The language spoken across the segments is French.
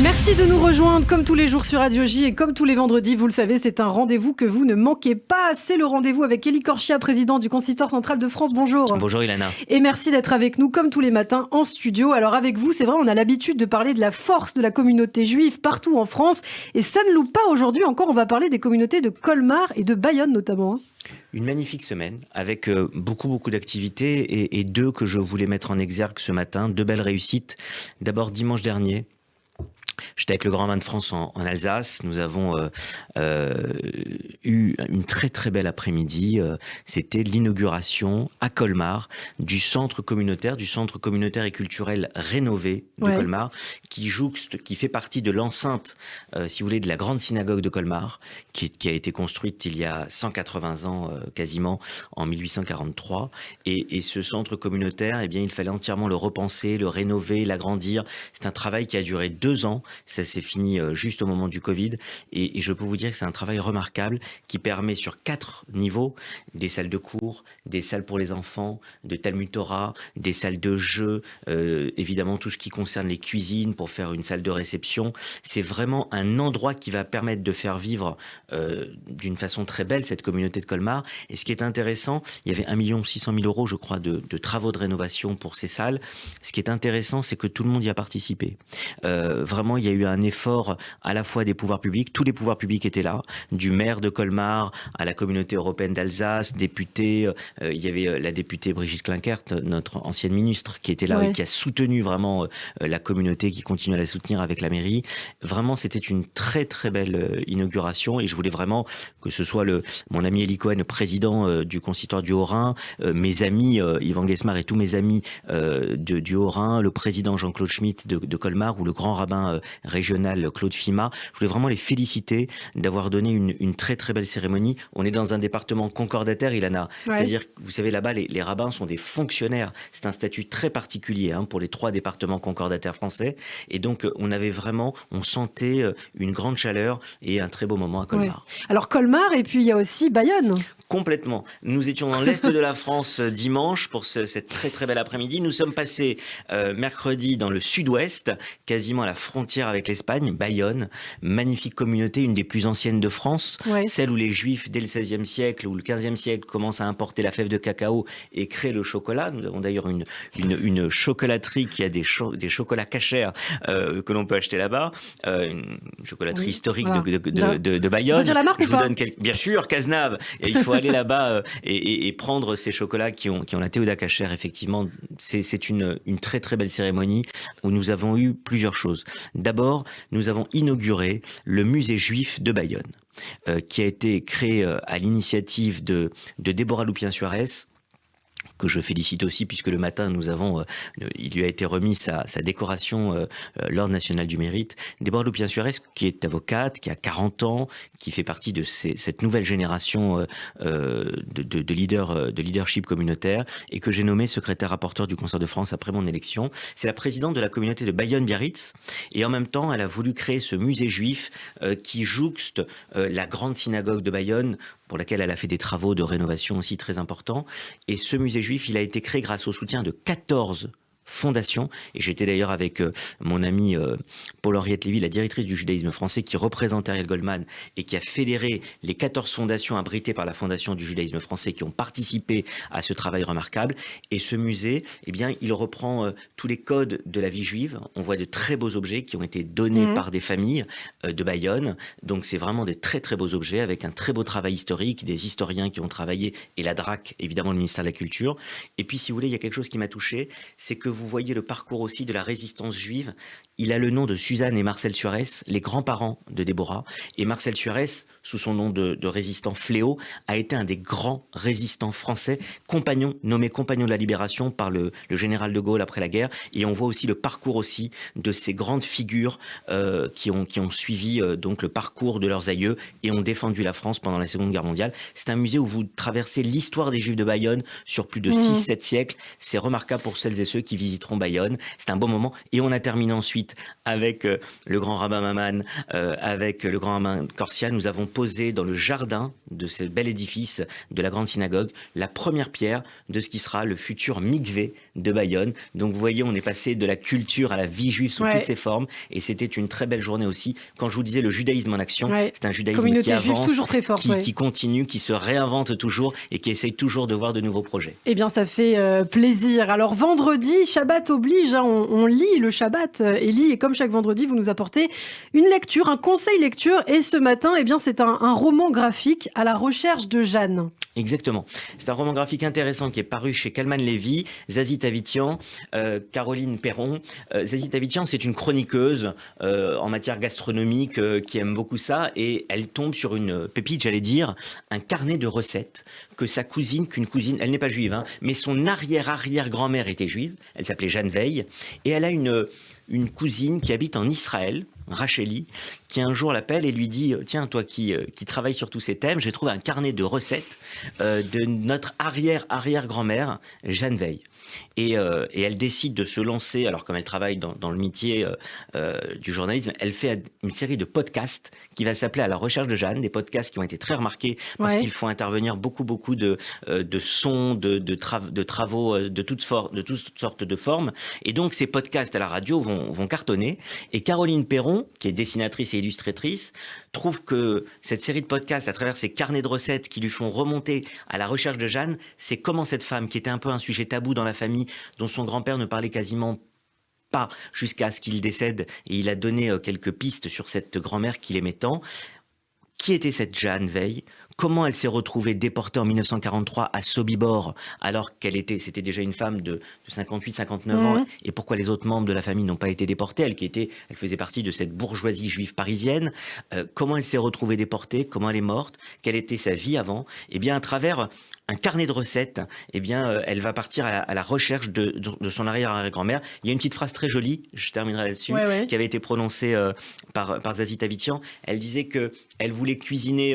Merci de nous rejoindre comme tous les jours sur Radio J et comme tous les vendredis, vous le savez, c'est un rendez-vous que vous ne manquez pas. C'est le rendez-vous avec Élie Corchia, président du Consistoire central de France. Bonjour. Bonjour Ilana. Et merci d'être avec nous comme tous les matins en studio. Alors avec vous, c'est vrai, on a l'habitude de parler de la force de la communauté juive partout en France. Et ça ne loupe pas aujourd'hui encore, on va parler des communautés de Colmar et de Bayonne notamment. Une magnifique semaine avec beaucoup d'activités et deux que je voulais mettre en exergue ce matin, deux belles réussites. D'abord dimanche dernier, j'étais avec le Grand Rabbin de France en Alsace. Nous avons eu une très belle après-midi. C'était l'inauguration à Colmar du centre communautaire et culturel rénové de Colmar, qui fait partie de l'enceinte, si vous voulez, de la grande synagogue de Colmar, qui a été construite il y a 180 ans quasiment, en 1843. Et ce centre communautaire, eh bien, il fallait entièrement le repenser, le rénover, l'agrandir. C'est un travail qui a duré 2 ans. Ça s'est fini juste au moment du Covid. Et je peux vous dire que c'est un travail remarquable qui permet sur 4 niveaux, des salles de cours, des salles pour les enfants, de Talmud Torah, des salles de jeux, évidemment tout ce qui concerne les cuisines pour faire une salle de réception. C'est vraiment un endroit qui va permettre de faire vivre d'une façon très belle cette communauté de Colmar. Et ce qui est intéressant, il y avait 1 600 000 €, je crois, de travaux de rénovation pour ces salles. Ce qui est intéressant, c'est que tout le monde y a participé. Vraiment, il y a eu un effort à la fois des pouvoirs publics, tous les pouvoirs publics étaient là, du maire de Colmar à la communauté européenne d'Alsace, députés, il y avait la députée Brigitte Klinkert, notre ancienne ministre, qui était là et qui a soutenu vraiment la communauté, qui continue à la soutenir avec la mairie. Vraiment, c'était une très belle inauguration et je voulais vraiment que ce soit mon ami Eli Cohen, président du consistoire du Haut-Rhin, mes amis Yvan Guesmar et tous mes amis du Haut-Rhin, le président Jean-Claude Schmitt de Colmar ou le grand rabbin régional Claude Fima. Je voulais vraiment les féliciter d'avoir donné une très belle cérémonie. On est dans un département concordataire, Ilana. C'est-à-dire que vous savez, là-bas, les rabbins sont des fonctionnaires. C'est un statut très particulier pour les 3 départements concordataires français. Et donc, on sentait une grande chaleur et un très beau moment à Colmar. Alors Colmar, et puis il y a aussi Bayonne. Complètement. Nous étions dans l'est de la France dimanche pour cette très belle après-midi. Nous sommes passés mercredi dans le sud-ouest, quasiment à la frontière avec l'Espagne, Bayonne. Magnifique communauté, une des plus anciennes de France. Celle où les Juifs, dès le XVIe siècle ou le XVe siècle, commencent à importer la fève de cacao et créer le chocolat. Nous avons d'ailleurs une chocolaterie qui a des chocolats cachers que l'on peut acheter là-bas. Une chocolaterie historique de Bayonne. On peut dire la marque ou pas ? Bien sûr, Cazenave. Et il faut aller là-bas et prendre ces chocolats qui ont la théoda cachère. Effectivement, c'est une très belle cérémonie où nous avons eu plusieurs choses. D'abord, nous avons inauguré le musée juif de Bayonne, qui a été créé à l'initiative de Déborah Loupien-Suarez, que je félicite aussi, puisque le matin, il lui a été remis sa décoration l'Ordre national du mérite. Déborah Loupien-Suarez, qui est avocate, qui a 40 ans, qui fait partie de cette nouvelle génération de leadership communautaire, et que j'ai nommé secrétaire rapporteur du Conseil de France après mon élection. C'est la présidente de la communauté de Bayonne-Biarritz, et en même temps, elle a voulu créer ce musée juif qui jouxte la grande synagogue de Bayonne, pour laquelle elle a fait des travaux de rénovation aussi très importants. Et ce musée juif, il a été créé grâce au soutien de 14 fondations. Et j'étais d'ailleurs avec mon amie Paul-Henriette Lévy, la directrice du judaïsme français, qui représente Ariel Goldman et qui a fédéré les 14 fondations abritées par la Fondation du judaïsme français qui ont participé à ce travail remarquable. Et ce musée, eh bien, il reprend tous les codes de la vie juive. On voit de très beaux objets qui ont été donnés par des familles de Bayonne. Donc c'est vraiment des très beaux objets avec un très beau travail historique, des historiens qui ont travaillé, et la DRAC, évidemment le ministère de la Culture. Et puis si vous voulez, il y a quelque chose qui m'a touché, c'est que vous voyez le parcours aussi de la résistance juive. Il a le nom de Suzanne et Marcel Suarez, les grands-parents de Déborah. Et Marcel Suarez, sous son nom de résistant Fléau, a été un des grands résistants français, nommé compagnon de la libération par le général de Gaulle après la guerre. Et on voit aussi le parcours aussi de ces grandes figures qui ont suivi donc le parcours de leurs aïeux et ont défendu la France pendant la Seconde Guerre mondiale. C'est un musée où vous traversez l'histoire des Juifs de Bayonne sur plus de 6-7 siècles. C'est remarquable pour celles et ceux qui visiteront Bayonne. C'est un bon moment. Et on a terminé ensuite avec le grand rabbin Maman, avec le grand rabbin Corsia. Nous avons posé dans le jardin de ce bel édifice de la grande synagogue la première pierre de ce qui sera le futur mikvé de Bayonne. Donc vous voyez, on est passé de la culture à la vie juive sous toutes ses formes, et c'était une très belle journée aussi. Quand je vous disais le judaïsme en action, c'est un judaïsme communauté qui avance, toujours très forte, qui continue, qui se réinvente toujours et qui essaye toujours de voir de nouveaux projets. Eh bien, ça fait plaisir. Alors, vendredi, Shabbat oblige, hein, on lit le Shabbat, Élie, et comme chaque vendredi, vous nous apportez une lecture, un conseil lecture, et ce matin, eh bien, c'est un roman graphique à la recherche de Jeanne. Exactement. C'est un roman graphique intéressant qui est paru chez Kalman Levy, Zazie Tavitian, Caroline Perron. Zazie Tavitian, c'est une chroniqueuse en matière gastronomique qui aime beaucoup ça, et elle tombe sur une pépite, j'allais dire, un carnet de recettes que qu'une cousine, elle n'est pas juive, hein, mais son arrière-arrière-grand-mère était juive, elle s'appelait Jeanne Veil, et elle a une cousine qui habite en Israël, Racheli, qui un jour l'appelle et lui dit « Tiens, toi qui travailles sur tous ces thèmes, j'ai trouvé un carnet de recettes de notre arrière-arrière-grand-mère, Jeanne Veil. » Et elle décide de se lancer, alors comme elle travaille dans le métier du journalisme, elle fait une série de podcasts qui va s'appeler À la recherche de Jeanne, des podcasts qui ont été très remarqués parce qu'ils font intervenir beaucoup de sons, de travaux de toutes sortes de formes. Et donc ces podcasts à la radio vont cartonner. Et Caroline Perron, qui est dessinatrice et illustratrice, trouve que cette série de podcasts, à travers ces carnets de recettes qui lui font remonter à la recherche de Jeanne, c'est comment cette femme, qui était un peu un sujet tabou dans la famille, dont son grand-père ne parlait quasiment pas jusqu'à ce qu'il décède, et il a donné quelques pistes sur cette grand-mère qu'il aimait tant. Qui était cette Jeanne Veil ? Comment elle s'est retrouvée déportée en 1943 à Sobibor, alors c'était déjà une femme de 58-59 ans, et pourquoi les autres membres de la famille n'ont pas été déportés, elle faisait partie de cette bourgeoisie juive parisienne. Comment elle s'est retrouvée déportée, comment elle est morte, quelle était sa vie avant. Eh bien, à travers un carnet de recettes, eh bien, elle va partir à la recherche de son arrière-arrière-grand-mère. Il y a une petite phrase très jolie, je terminerai là-dessus, qui avait été prononcée par Zazie Tavitian. Elle disait qu'elle voulait cuisiner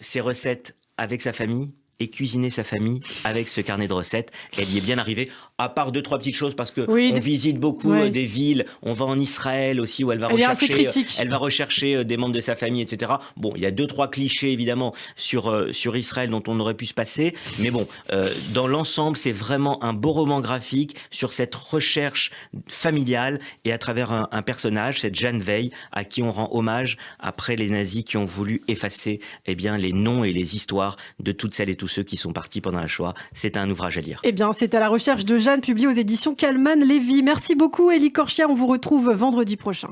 ses recettes avec sa famille et cuisiner sa famille avec ce carnet de recettes. Elle y est bien arrivée, à part 2-3 petites choses, parce que on visite beaucoup des villes. On va en Israël aussi, où elle va rechercher des membres de sa famille, etc. Bon, il y a 2-3 clichés, évidemment, sur Israël dont on aurait pu se passer. Mais bon, dans l'ensemble, c'est vraiment un beau roman graphique sur cette recherche familiale, et à travers un personnage, cette Jeanne Veil, à qui on rend hommage après les nazis qui ont voulu effacer les noms et les histoires de toutes celles et tous ceux qui sont partis pendant la Shoah. C'est un ouvrage à lire. Eh bien, c'est À la recherche de Jeanne, publié aux éditions Kalman Levy. Merci beaucoup, Élie Korchia. On vous retrouve vendredi prochain.